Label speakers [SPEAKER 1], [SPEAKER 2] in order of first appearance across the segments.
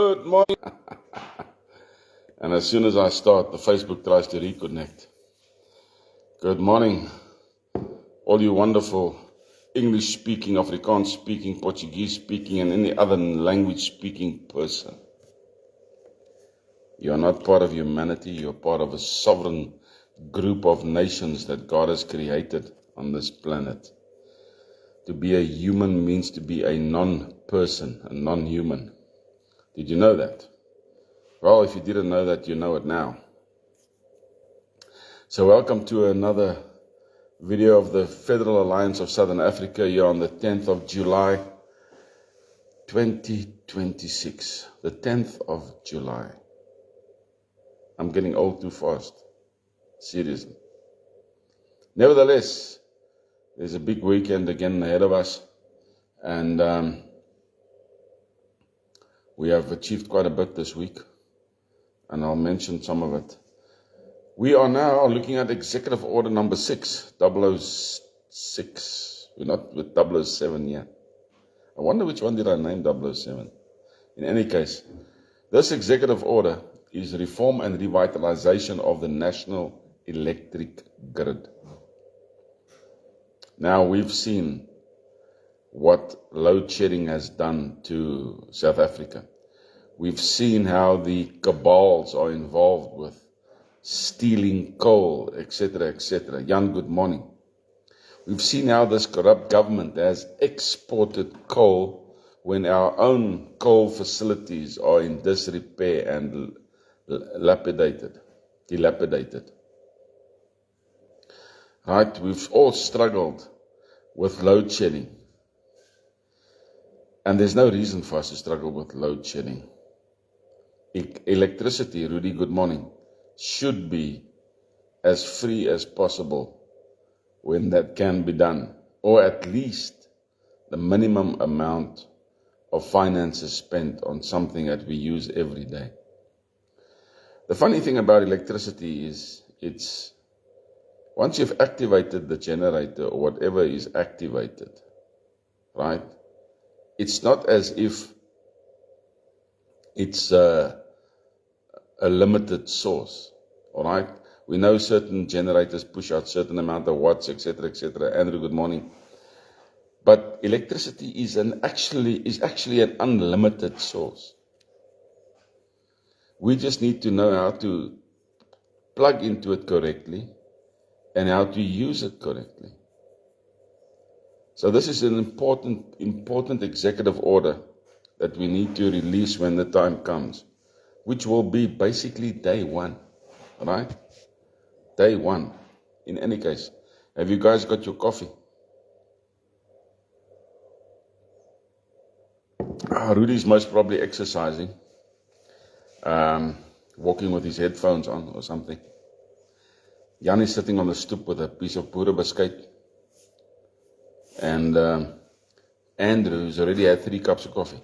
[SPEAKER 1] Good morning. And as soon as I start, the Facebook tries to reconnect. Good morning, all you wonderful English-speaking, Afrikaans-speaking, Portuguese-speaking, and any other language-speaking person. You are not part of humanity. You are part of a sovereign group of nations that God has created on this planet. To be a human means to be a non-person, a non-human. Did you know that? Well, if you didn't know that, you know it now. So welcome to another video of the Federal Alliance of Southern Africa here on the 10th of July, 2026. The 10th of July. I'm getting old too fast. Seriously. Nevertheless, there's a big weekend again ahead of us. And we have achieved quite a bit this week. And I'll mention some of it. We are now looking at Executive Order number 6, 006. We're not with 007 yet. I wonder which one did I name 007. In any case, this Executive Order is reform and revitalization of the national electric grid. Now, we've seen what load shedding has done to South Africa. We've seen how the cabals are involved with stealing coal, etc., etc. Jan, good morning. We've seen how this corrupt government has exported coal when our own coal facilities are in disrepair and dilapidated. Right? We've all struggled with load shedding. And there's no reason for us to struggle with load shedding. Electricity, Rudy, good morning, should be as free as possible when that can be done, or at least the minimum amount of finances spent on something that we use every day. The funny thing about electricity is it's once you've activated the generator or whatever is activated, right? It's not as if it's a limited source, all right? We know certain generators push out certain amount of watts, etc., etc. Andrew, good morning. But electricity is actually an unlimited source. We just need to know how to plug into it correctly and how to use it correctly. So this is an important executive order that we need to release when the time comes, which will be basically day one, right? Day one. In any case, have you guys got your coffee? Rudy's most probably exercising, walking with his headphones on or something. Jan is sitting on the stoep with a piece of boere biscuit. And Andrew's already had 3 cups of coffee.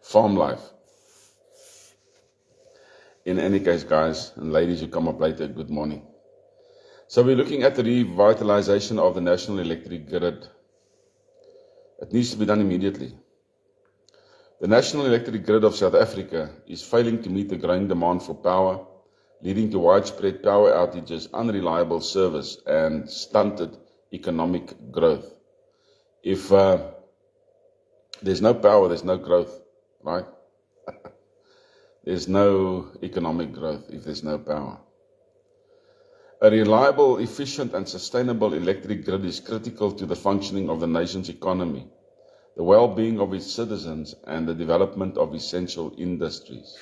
[SPEAKER 1] Farm life. In any case, guys and ladies who come up later, good morning. So we're looking at the revitalization of the national electric grid. It needs to be done immediately. The national electric grid of South Africa is failing to meet the growing demand for power, leading to widespread power outages, unreliable service, and stunted economic growth. If there's no power, there's no growth, right? There's no economic growth if there's no power. A reliable, efficient, and sustainable electric grid is critical to the functioning of the nation's economy, the well-being of its citizens, and the development of essential industries.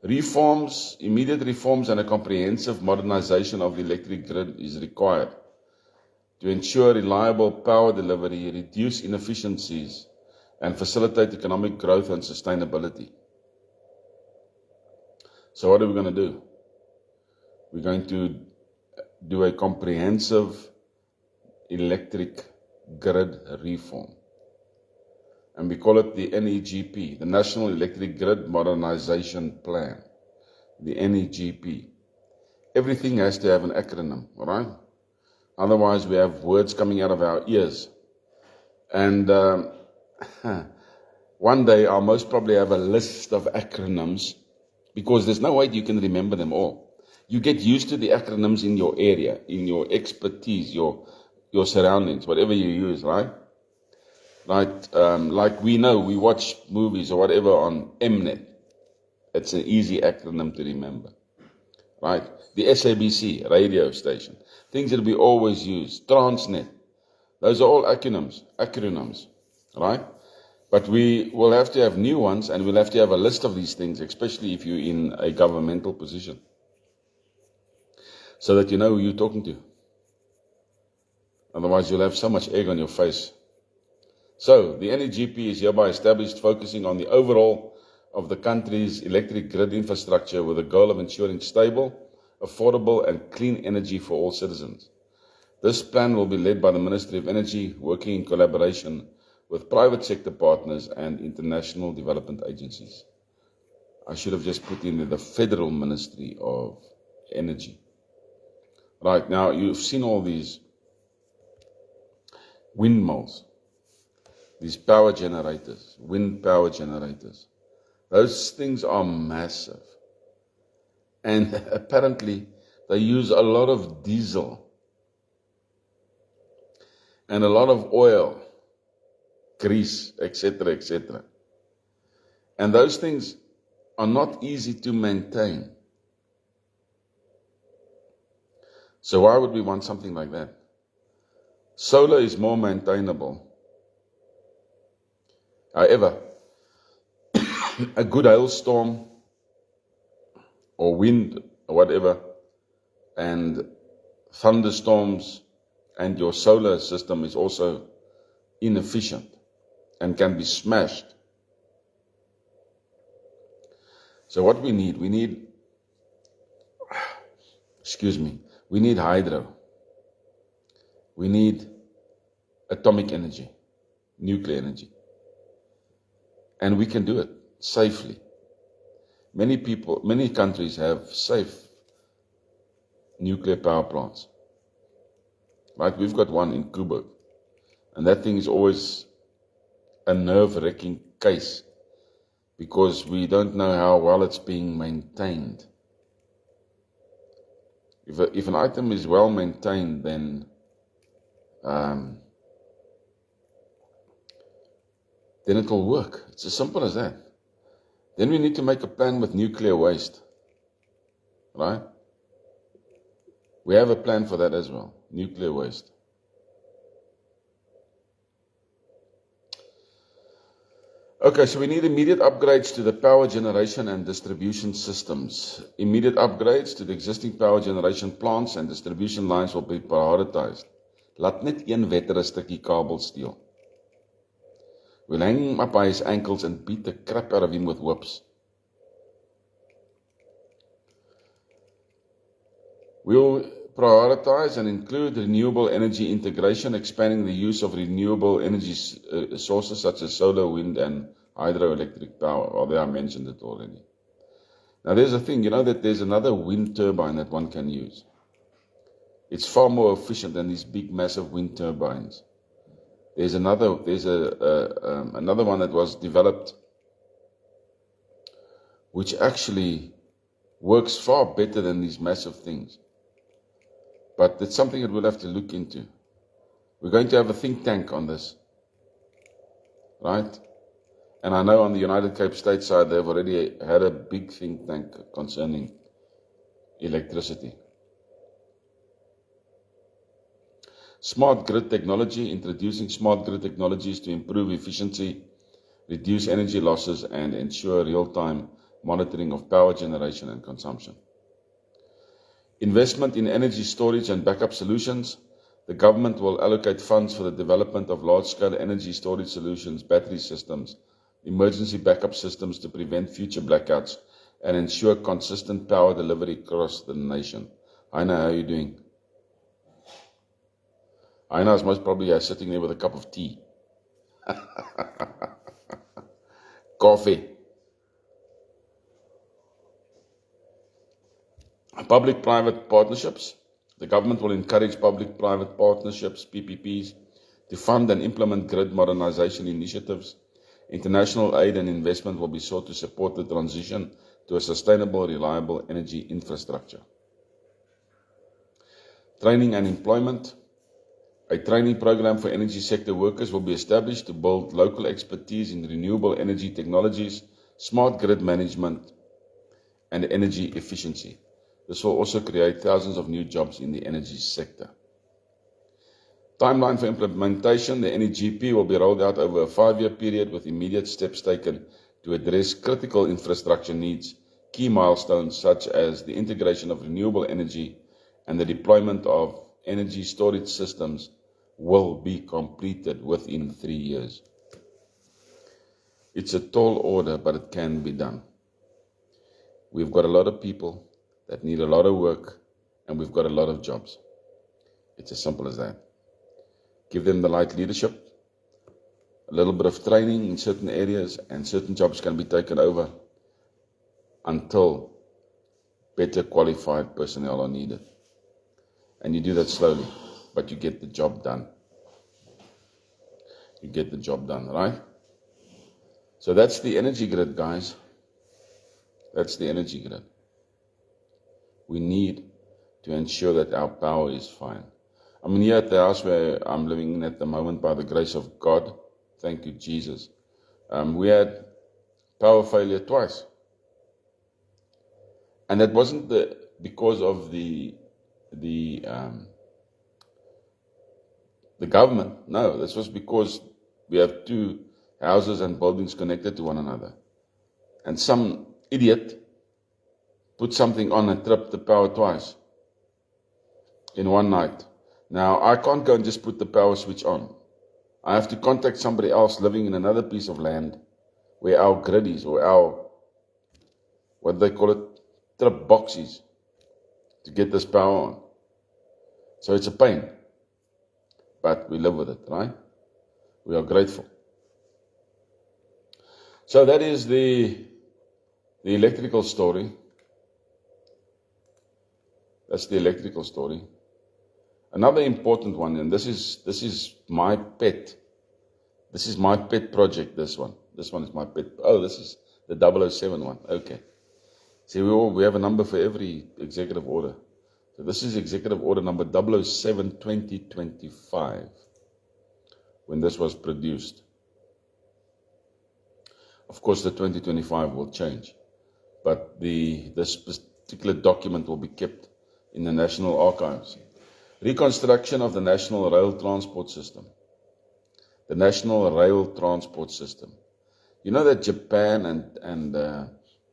[SPEAKER 1] Immediate reforms and a comprehensive modernization of the electric grid is required to ensure reliable power delivery, reduce inefficiencies, and facilitate economic growth and sustainability. So what are we going to do? We're going to do a comprehensive electric grid reform. And we call it the NEGP, the National Electric Grid Modernization Plan, the NEGP. Everything has to have an acronym, all right? Otherwise, we have words coming out of our ears And one day I'll most probably have a list of acronyms, because there's no way you can remember them all. You get used to the acronyms in your area, in your expertise, your surroundings, whatever you use, right? Like we know, we watch movies or whatever on Mnet. It's an easy acronym to remember, right? The SABC radio station, things that we always use, Transnet. Those are all acronyms, right? But we will have to have new ones, and we'll have to have a list of these things, especially if you're in a governmental position, so that you know who you're talking to. Otherwise, you'll have so much egg on your face. So, the NEGP is hereby established, focusing on the overall of the country's electric grid infrastructure with the goal of ensuring stable, affordable, and clean energy for all citizens. This plan will be led by the Ministry of Energy, working in collaboration with private sector partners and international development agencies. I should have just put in the Federal Ministry of Energy. Right, now you've seen all these windmills, these power generators, wind power generators. Those things are massive. And apparently they use a lot of diesel and a lot of oil, grease, etc., etc. And those things are not easy to maintain. So why would we want something like that? Solar is more maintainable. However, a good hailstorm or wind or whatever, and thunderstorms, and your solar system is also inefficient and can be smashed. So what we need hydro. We need atomic energy, nuclear energy. And we can do it safely. Many countries have safe nuclear power plants. Right? We've got one in Kuba. And that thing is always a nerve-wracking case, because we don't know how well it's being maintained. If an item is well maintained, then it will work. It's as simple as that. Then we need to make a plan with nuclear waste, right? We have a plan for that as well, nuclear waste. Okay, so we need immediate upgrades to the power generation and distribution systems. Immediate upgrades to the existing power generation plants and distribution lines will be prioritized. Laat net een wetter 'n stukkie kabel steel. We'll hang him up by his ankles and beat the crap out of him with whips. We'll prioritize and include renewable energy integration, expanding the use of renewable energy sources such as solar, wind, and hydroelectric power. Although I mentioned it already. Now there's a thing, you know that there's another wind turbine that one can use. It's far more efficient than these big, massive wind turbines. There's another one that was developed, which actually works far better than these massive things. But it's something that we'll have to look into. We're going to have a think tank on this, right? And I know on the United Cape State side, they've already had a big think tank concerning electricity. Smart grid technology, introducing smart grid technologies to improve efficiency, reduce energy losses, and ensure real-time monitoring of power generation and consumption. Investment in energy storage and backup solutions. The government will allocate funds for the development of large-scale energy storage solutions, battery systems, emergency backup systems to prevent future blackouts and ensure consistent power delivery across the nation. Aina, how are you doing? Aina is most probably sitting there with a cup of tea. Coffee. Public-private partnerships. The government will encourage public-private partnerships, PPPs, To fund and implement grid modernization initiatives, international aid and investment will be sought to support the transition to a sustainable, reliable energy infrastructure. Training and employment. A training program for energy sector workers will be established to build local expertise in renewable energy technologies, smart grid management, and energy efficiency. This will also create thousands of new jobs in the energy sector. Timeline for implementation. The NEGP will be rolled out over a 5-year period with immediate steps taken to address critical infrastructure needs. Key milestones such as the integration of renewable energy and the deployment of energy storage systems will be completed within 3 years. It's a tall order, but it can be done. We've got a lot of people that need a lot of work, and we've got a lot of jobs. It's as simple as that. Give them the right leadership, a little bit of training in certain areas, and certain jobs can be taken over until better qualified personnel are needed. And you do that slowly, but you get the job done. You get the job done, right? So that's the energy grid, guys. That's the energy grid. We need to ensure that our power is fine. I mean, here at the house where I'm living in at the moment, by the grace of God, thank you, Jesus, we had power failure twice. And that wasn't because of the government. No, this was because we have 2 houses and buildings connected to one another. And some idiot put something on and tripped the power twice in one night. Now, I can't go and just put the power switch on. I have to contact somebody else living in another piece of land where our grid is, or our, what they call it, trip boxes, to get this power on. So it's a pain, but we live with it, right? We are grateful. So that is the electrical story. That's the electrical story. Another important one, and this is my pet. This is my pet project, this one. This one is my pet. Oh, this is the 007 one. Okay. See, we have a number for every executive order. So this is executive order number 007/2025, when this was produced. Of course, the 2025 will change, but this particular document will be kept in the National Archives. Reconstruction of the National Rail Transport System. The National Rail Transport System. You know that Japan and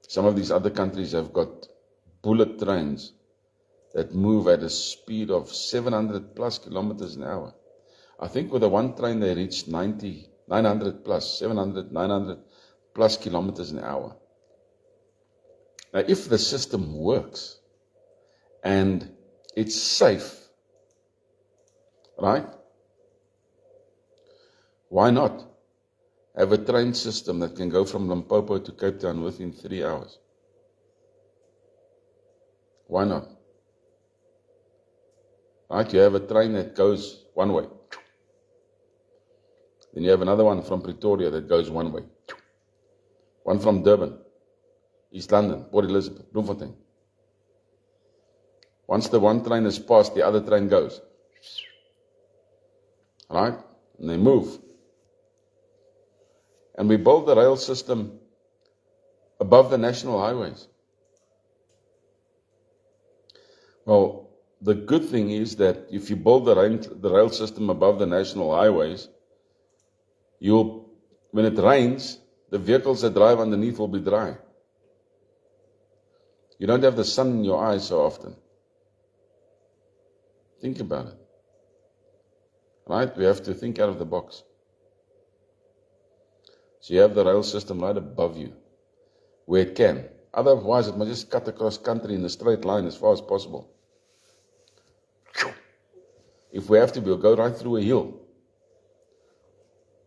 [SPEAKER 1] some of these other countries have got bullet trains that move at a speed of 700 plus kilometers an hour. I think with the one train they reached 900 plus, 700, 900 plus kilometers an hour. Now, if the system works and it's safe, right? Why not have a train system that can go from Limpopo to Cape Town within 3 hours? Why not? Right? You have a train that goes one way. Then you have another one from Pretoria that goes one way. One from Durban, East London, Port Elizabeth, Bloemfontein. Once the one train is passed, the other train goes. Right? And they move. And we build the rail system above the national highways. Well, the good thing is that if you build the rail system above the national highways, when it rains, the vehicles that drive underneath will be dry. You don't have the sun in your eyes so often. Think about it. Right? We have to think out of the box. So you have the rail system right above you, where it can. Otherwise, it must just cut across country in a straight line as far as possible. If we have to, we'll go right through a hill.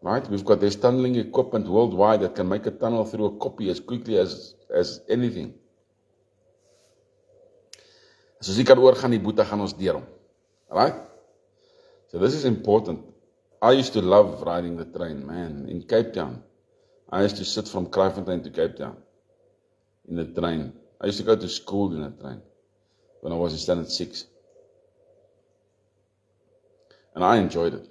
[SPEAKER 1] Right? We've got this tunneling equipment worldwide that can make a tunnel through a koppie as quickly as anything. Soos jy kan oorgaan, die boete gaan ons deur hom. Right? So this is important. I used to love riding the train, man. In Cape Town, I used to sit from Kraaifontein to Cape Town in the train. I used to go to school in a train when I was in standard 6. And I enjoyed it.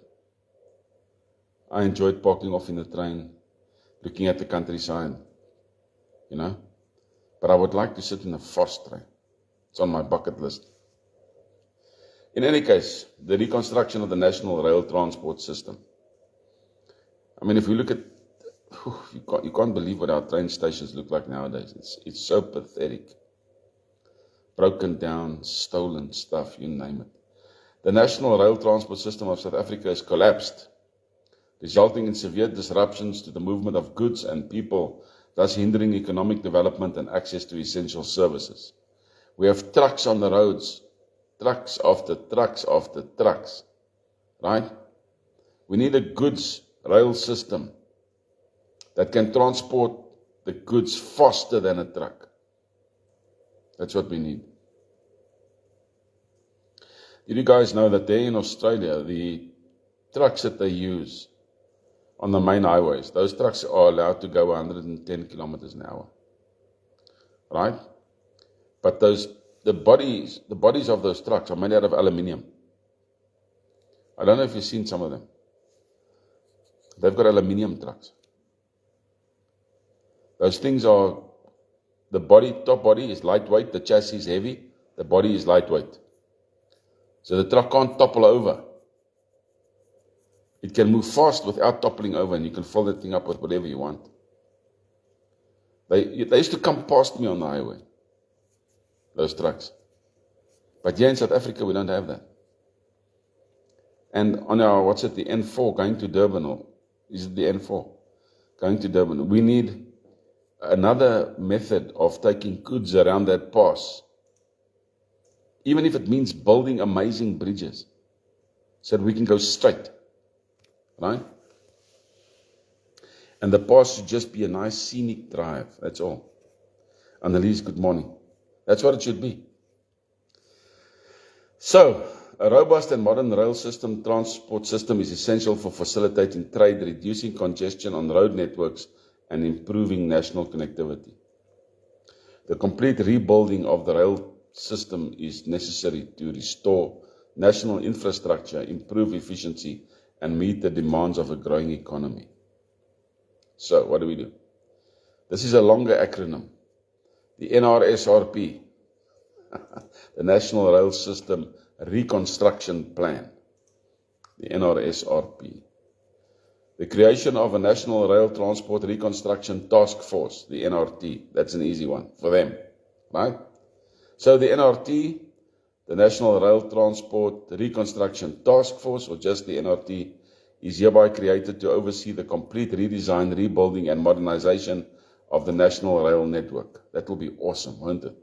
[SPEAKER 1] I enjoyed parking off in the train, looking at the countryside, you know. But I would like to sit in a fast train. It's on my bucket list. In any case, the reconstruction of the national rail transport system. I mean, if we look at, you can't believe what our train stations look like nowadays. It's so pathetic. Broken down, stolen stuff, you name it. The national rail transport system of South Africa has collapsed, resulting in severe disruptions to the movement of goods and people, thus hindering economic development and access to essential services. We have trucks on the roads, trucks after trucks after trucks, right? We need a goods rail system that can transport the goods faster than a truck. That's what we need. Did you guys know that there in Australia, the trucks that they use on the main highways, those trucks are allowed to go 110 kilometers an hour, right? But the bodies of those trucks are made out of aluminium. I don't know if you've seen some of them. They've got aluminium trucks. Those things are, top body is lightweight, the chassis is heavy, the body is lightweight. So the truck can't topple over. It can move fast without toppling over, and you can fill that thing up with whatever you want. They used to come past me on the highway, those trucks. But here in South Africa, we don't have that. And on our, the N4 going to Durban, or is it the N4 going to Durban? We need another method of taking goods around that pass, even if it means building amazing bridges, so that we can go straight, right? And the pass should just be a nice scenic drive, that's all. Annelies, good morning. That's what it should be. So, a robust and modern rail transport system is essential for facilitating trade, reducing congestion on road networks, and improving national connectivity. The complete rebuilding of the rail system is necessary to restore national infrastructure, improve efficiency, and meet the demands of a growing economy. So, what do? This is a longer acronym. The NRSRP, the National Rail System Reconstruction Plan, the NRSRP. The creation of a National Rail Transport Reconstruction Task Force, the NRT, that's an easy one for them, right? So the NRT, the National Rail Transport Reconstruction Task Force, or just the NRT, is hereby created to oversee the complete redesign, rebuilding, and modernization of the national rail network. That will be awesome, won't it?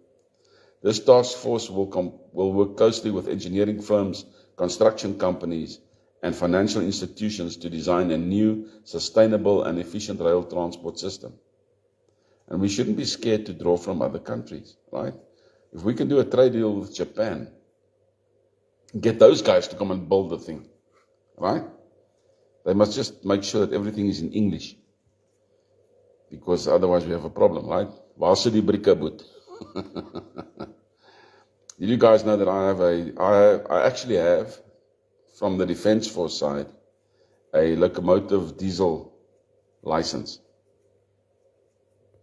[SPEAKER 1] This task force will work closely with engineering firms, construction companies, and financial institutions to design a new, sustainable, and efficient rail transport system. And we shouldn't be scared to draw from other countries, right? If we can do a trade deal with Japan, get those guys to come and build the thing, right? They must just make sure that everything is in English, because otherwise we have a problem, right? Waar sit die brieke boet? Did you guys know that I actually have, from the Defence Force side, a locomotive diesel license?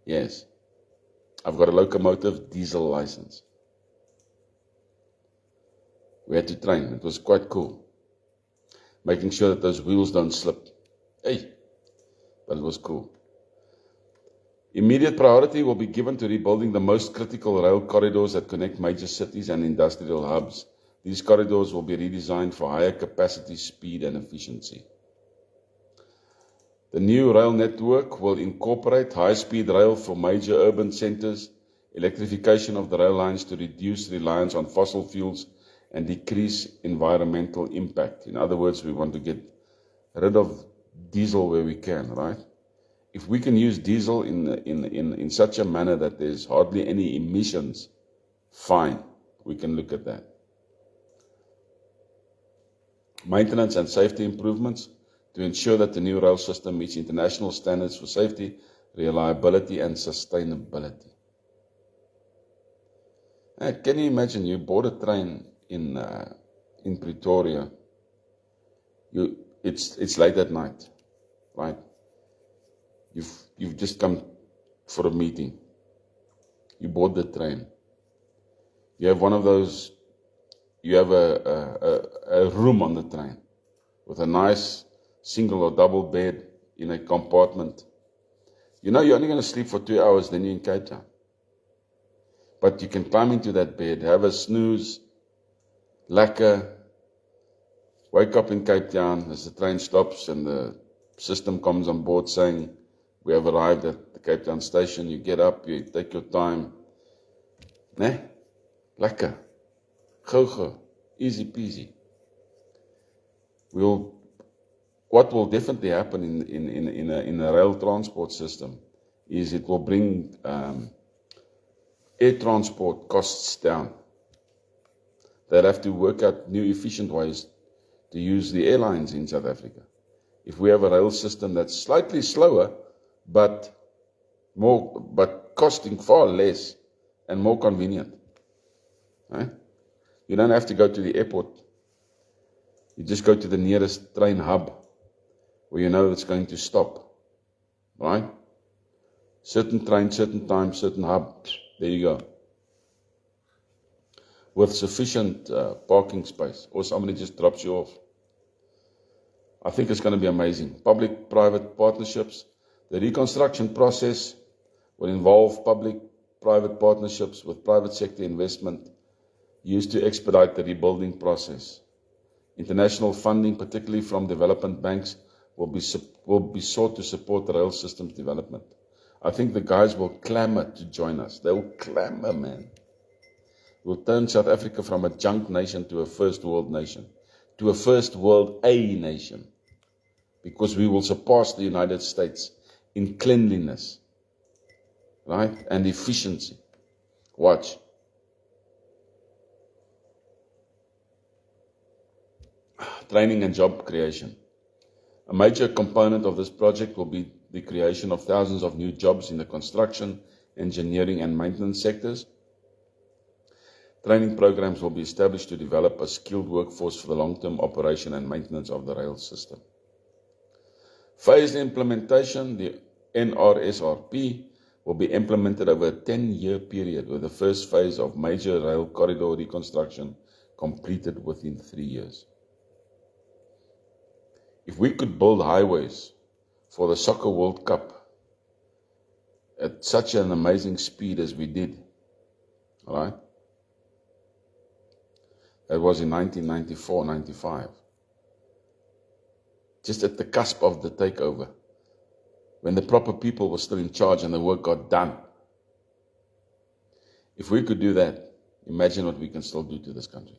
[SPEAKER 1] Yes, I've got a locomotive diesel license. We had to train. It was quite cool, making sure that those wheels don't slip. Hey, but it was cool. Immediate priority will be given to rebuilding the most critical rail corridors that connect major cities and industrial hubs. These corridors will be redesigned for higher capacity, speed, and efficiency. The new rail network will incorporate high-speed rail for major urban centers, electrification of the rail lines to reduce reliance on fossil fuels and decrease environmental impact. In other words, we want to get rid of diesel where we can, right? If we can use diesel in such a manner that there's hardly any emissions, fine, we can look at that. Maintenance and safety improvements to ensure that the new rail system meets international standards for safety, reliability, and sustainability. Can you imagine you board a train in Pretoria? It's late at night, right? You've just come for a meeting. You board the train. You have one of those. You have a room on the train with a nice single or double bed in a compartment. You know you're only going to sleep for 2 hours, then you're in Cape Town. But you can climb into that bed, have a snooze, lekker, wake up in Cape Town as the train stops and the system comes on board saying, we have arrived at the Cape Town station. You get up, you take your time. Lekker. Gou, easy peasy. What will definitely happen in a rail transport system is it will bring air transport costs down. They'll have to work out new efficient ways to use the airlines in South Africa. If we have a rail system that's slightly slower, but costing far less and more convenient. Right? You don't have to go to the airport. You just go to the nearest train hub where you know it's going to stop. Right? Certain train, certain time, certain hub. There you go. With sufficient parking space, or somebody just drops you off. I think it's going to be amazing. Public-private partnerships. The reconstruction process will involve public-private partnerships with private sector investment used to expedite the rebuilding process. International funding, particularly from development banks, will be sought to support the rail system's development. I think the guys will clamor to join us. They will clamor, man. We'll turn South Africa from a junk nation to a first world nation, to a first world A nation, because we will surpass the United States in cleanliness, right, and efficiency. Watch. Training and job creation. A major component of this project will be the creation of thousands of new jobs in the construction, engineering, and maintenance sectors. Training programs will be established to develop a skilled workforce for the long-term operation and maintenance of the rail system. Phased implementation, the NRSRP, will be implemented over a 10-year period, with the first phase of major rail corridor reconstruction completed within 3 years. If we could build highways for the Soccer World Cup at such an amazing speed as we did, all right? That was in 1994-95. Just at the cusp of the takeover, when the proper people were still in charge and the work got done. If we could do that, imagine what we can still do to this country.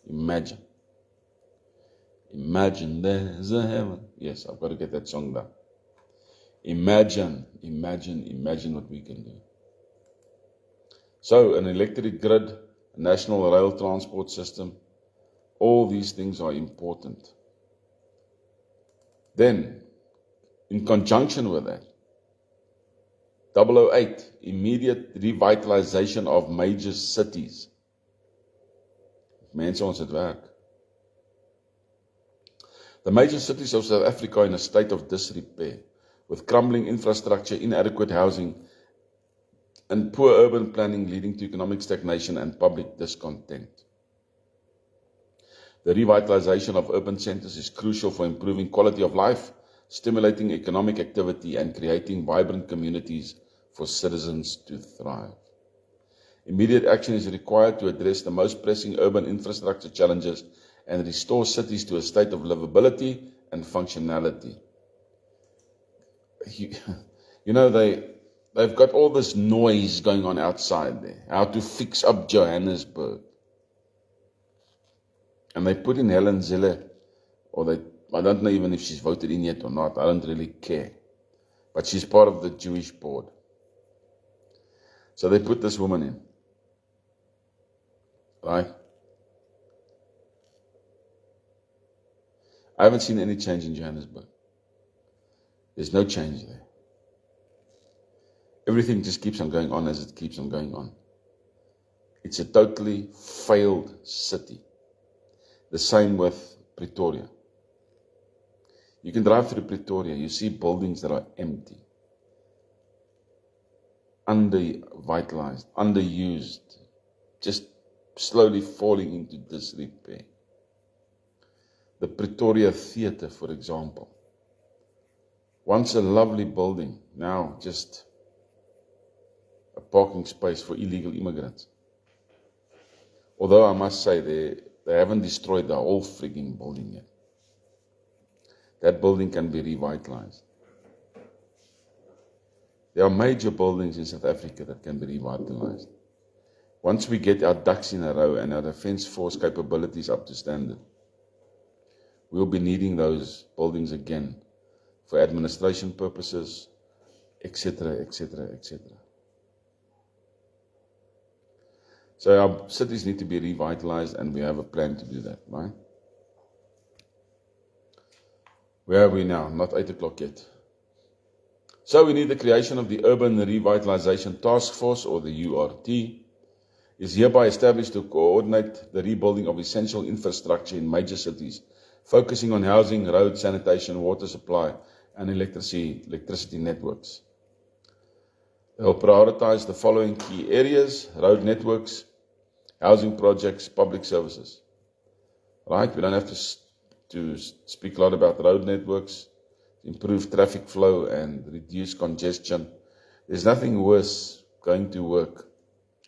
[SPEAKER 1] Imagine. Imagine there's a heaven. Yes, I've got to get that song down. Imagine what we can do. So, an electric grid, a national rail transport system, all these things are important. Then, in conjunction with that, 008, immediate revitalization of major cities. Mense ons het werk. The major cities of South Africa are in a state of disrepair, with crumbling infrastructure, inadequate housing, and poor urban planning leading to economic stagnation and public discontent. The revitalization of urban centers is crucial for improving quality of life, stimulating economic activity, and creating vibrant communities for citizens to thrive. Immediate action is required to address the most pressing urban infrastructure challenges and restore cities to a state of livability and functionality. You know, they've got all this noise going on outside there, how to fix up Johannesburg. And they put in Helen Zille, I don't know even if she's voted in yet or not, I don't really care. But she's part of the Jewish board. So they put this woman in. Right? I haven't seen any change in Johannesburg. There's no change there. Everything just keeps on going on as it keeps on going on. It's a totally failed city. The same with Pretoria. You can drive through Pretoria, you see buildings that are empty, undervitalized, underused, just slowly falling into disrepair. The Pretoria Theatre, for example. Once a lovely building, now just a parking space for illegal immigrants. Although I must say they haven't destroyed the whole frigging building yet. That building can be revitalized. There are major buildings in South Africa that can be revitalized. Once we get our ducks in a row and our defense force capabilities up to standard, we'll be needing those buildings again for administration purposes, etc., etc., etc. So our cities need to be revitalized, and we have a plan to do that, right? Where are we now? Not 8 o'clock yet. So we need the creation of the Urban Revitalization Task Force, or the URT, is hereby established to coordinate the rebuilding of essential infrastructure in major cities, focusing on housing, road, sanitation, water supply, and electricity networks. They will prioritize the following key areas: road networks, housing projects, public services. Right? We don't have to speak a lot about road networks, improve traffic flow and reduce congestion. There's nothing worse going to work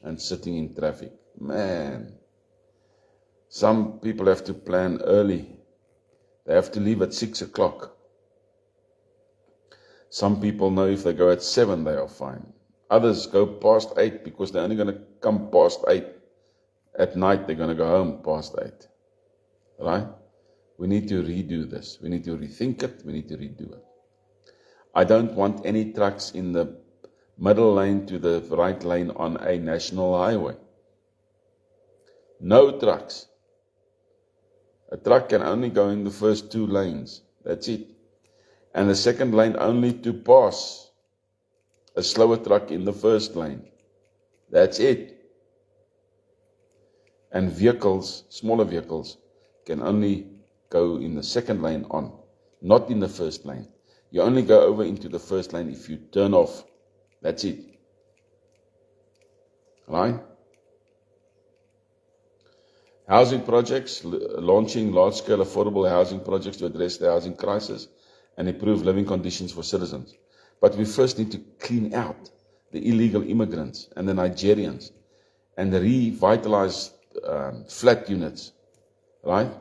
[SPEAKER 1] and sitting in traffic. Man, some people have to plan early. They have to leave at 6 o'clock. Some people know if they go at 7, they are fine. Others go past 8 because they're only going to come past 8. At night, they're going to go home past 8. Right? We need to redo this. We need to rethink it. We need to redo it. I don't want any trucks in the middle lane to the right lane on a national highway. No trucks. A truck can only go in the first 2 lanes. That's it. And the second lane only to pass a slower truck in the first lane. That's it. And vehicles, smaller vehicles, can only go in the second lane on, not in the first lane. You only go over into the first lane if you turn off. That's it. Right? Housing projects, launching large-scale affordable housing projects to address the housing crisis and improve living conditions for citizens. But we first need to clean out the illegal immigrants and the Nigerians and the revitalized flat units, right?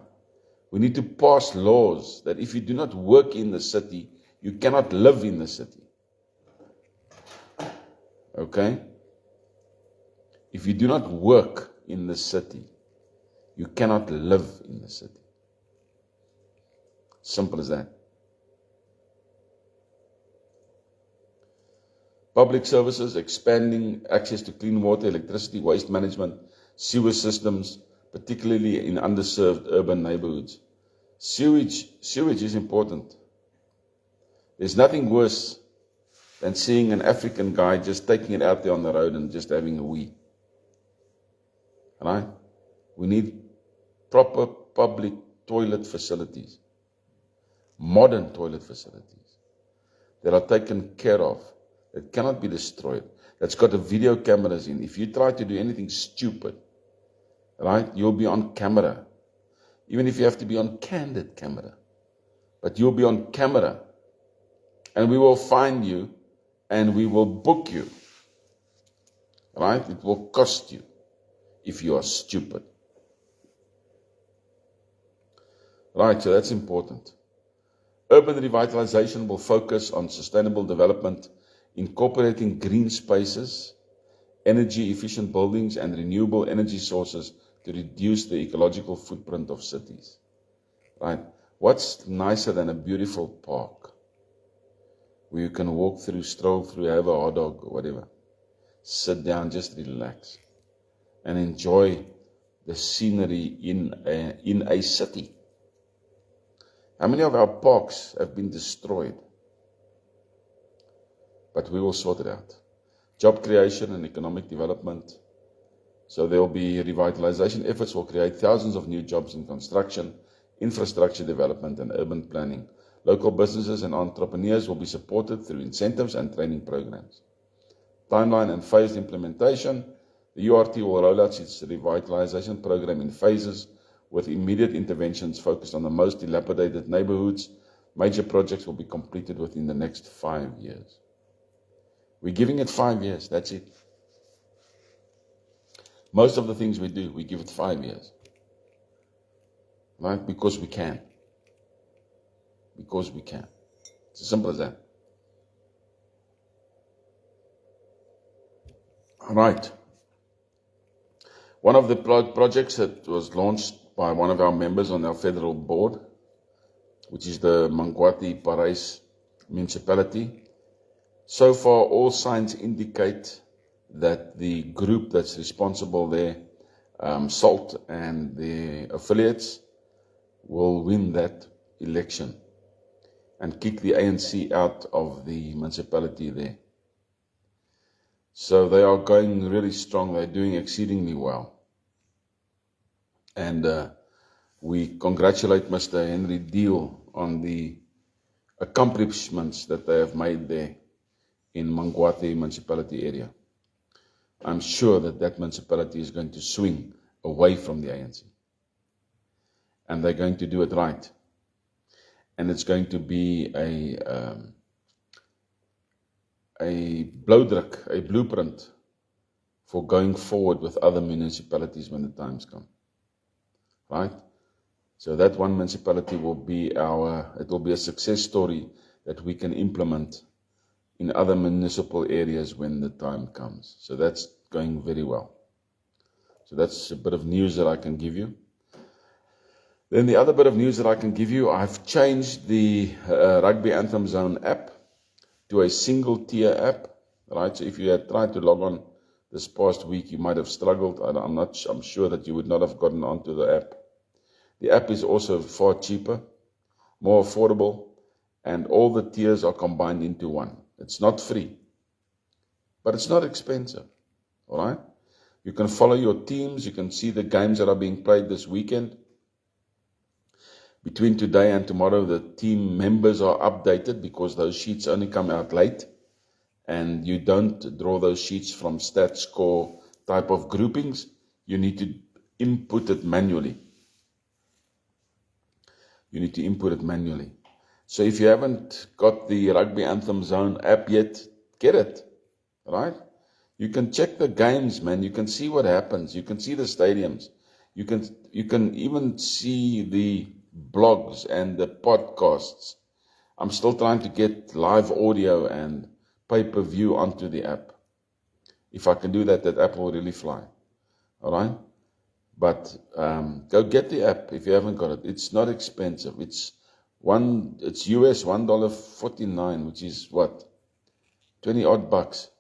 [SPEAKER 1] We need to pass laws that if you do not work in the city, you cannot live in the city. Okay? If you do not work in the city, you cannot live in the city. Simple as that. Public services, expanding access to clean water, electricity, waste management, sewer systems, particularly in underserved urban neighborhoods. Sewage is important. There's nothing worse than seeing an African guy just taking it out there on the road and just having a wee. Right? We need proper public toilet facilities, modern toilet facilities that are taken care of, that cannot be destroyed, that's got a video cameras in. If you try to do anything stupid, right, you'll be on camera. Even if you have to be on candid camera. But you'll be on camera. And we will find you and we will book you. Right? It will cost you if you are stupid. Right, so that's important. Urban revitalization will focus on sustainable development, incorporating green spaces, energy efficient buildings, and renewable energy sources to reduce the ecological footprint of cities. Right? What's nicer than a beautiful park where you can walk through, stroll through, have a hot dog or whatever, sit down, just relax, and enjoy the scenery in a city. How many of our parks have been destroyed? But we will sort it out. Job creation and economic development. So there will be revitalization efforts will create thousands of new jobs in construction, infrastructure development, and urban planning. Local businesses and entrepreneurs will be supported through incentives and training programs. Timeline and phased implementation. The URT will roll out its revitalization program in phases with immediate interventions focused on the most dilapidated neighborhoods. Major projects will be completed within the next 5 years. We're giving it 5 years, that's it. Most of the things we do, we give it 5 years. Right? Because we can. Because we can. It's as simple as that. All right. One of the projects that was launched by one of our members on our federal board, which is the Mangwati Parys municipality. So far, all signs indicate that the group that's responsible there, SALT and the affiliates, will win that election and kick the ANC out of the municipality there. So they are going really strong. They're doing exceedingly well. And we congratulate Mr. Henry Deal on the accomplishments that they have made there in Mangwati municipality area. I'm sure that that municipality is going to swing away from the ANC. And they're going to do it right. And it's going to be a blauwdruk, a blueprint for going forward with other municipalities when the times come. Right? So that one municipality will be it will be a success story that we can implement in other municipal areas when the time comes. So that's going very well. So that's a bit of news that I can give you. Then the other bit of news that I can give you, I've changed the Rugby Anthem Zone app to a single tier app. Right? So if you had tried to log on this past week, you might have struggled. I'm sure that you would not have gotten onto the app. The app is also far cheaper, more affordable, and all the tiers are combined into one. It's not free, but it's not expensive. All right? You can follow your teams. You can see the games that are being played this weekend. Between today and tomorrow, the team members are updated because those sheets only come out late. And you don't draw those sheets from stat score type of groupings. You need to input it manually. So if you haven't got the Rugby Anthem Zone app yet, get it. Right? You can check the games, man. You can see what happens. You can see the stadiums. You can even see the blogs and the podcasts. I'm still trying to get live audio and pay-per-view onto the app. If I can do that, that app will really fly. All right? But go get the app if you haven't got it. It's not expensive. It's US $1.49, which is what? 20 odd bucks.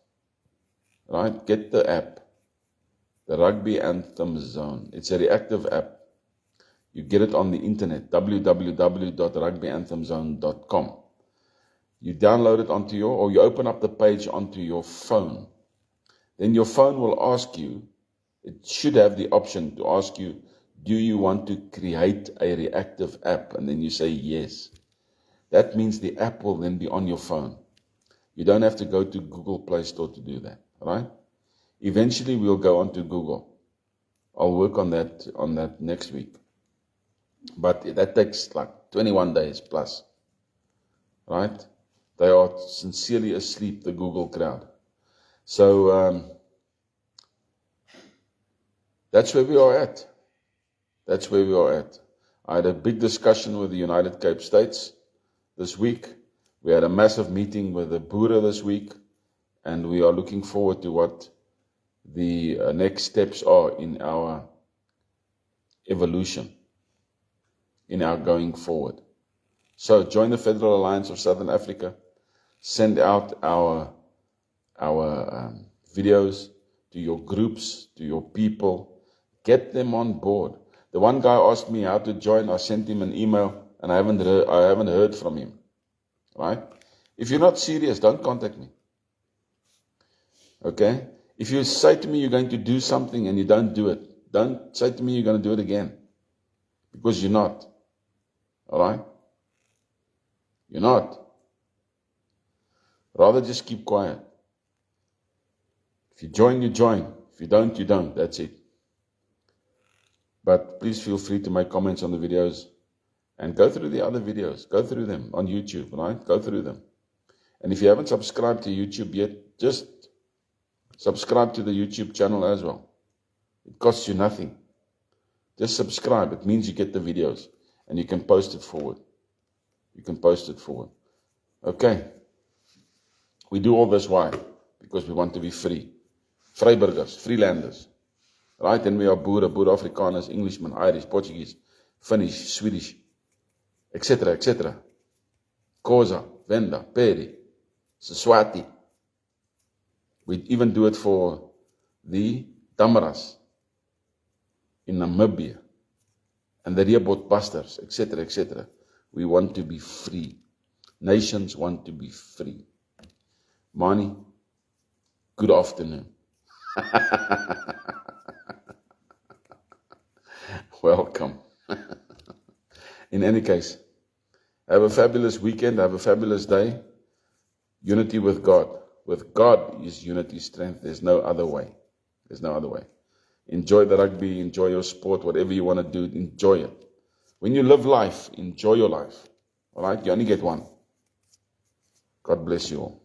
[SPEAKER 1] Right? Get the app. The Rugby Anthem Zone. It's a reactive app. You get it on the internet, www.rugbyantthemzone.com. You download it or you open up the page onto your phone. Then your phone will ask you, it should have the option to ask you, do you want to create a reactive app? And then you say yes. That means the app will then be on your phone. You don't have to go to Google Play Store to do that, right? Eventually we'll go onto Google. I'll work on that next week. But that takes like 21 days plus, right? They are sincerely asleep, the Google crowd. So that's where we are at. I had a big discussion with the United Cape States this week. We had a massive meeting with the Boere this week, and we are looking forward to what the next steps are in our evolution, in our going forward. So join the Federal Alliance of Southern Africa. Send out our videos to your groups, to your people. Get them on board. The one guy asked me how to join. I sent him an email, and I haven't heard from him. Right? If you're not serious, don't contact me. Okay? If you say to me you're going to do something and you don't do it, don't say to me you're going to do it again. Because you're not. Alright? You're not. Rather just keep quiet. If you join, you join. If you don't, you don't. That's it. But please feel free to make comments on the videos and go through the other videos. Go through them on YouTube, right? Go through them. And if you haven't subscribed to YouTube yet, just subscribe to the YouTube channel as well. It costs you nothing. Just subscribe. It means you get the videos and you can post it forward. You can post it forward. Okay. We do all this why? Because we want to be free. Vryburgers, Freelanders. Right? And we are Boere, Boer Afrikaners, Englishmen, Irish, Portuguese, Finnish, Swedish, etc., etc. Xhosa, Venda, Pedi, Siswati. We even do it for the Damaras in Namibia and the Reebok Busters, etc., etc. We want to be free. Nations want to be free. Mani, good afternoon. Welcome. In any case, have a fabulous weekend, have a fabulous day. Unity with God. With God is unity strength. There's no other way. There's no other way. Enjoy the rugby, enjoy your sport, whatever you want to do, enjoy it. When you live life, enjoy your life. All right? You only get one. God bless you all.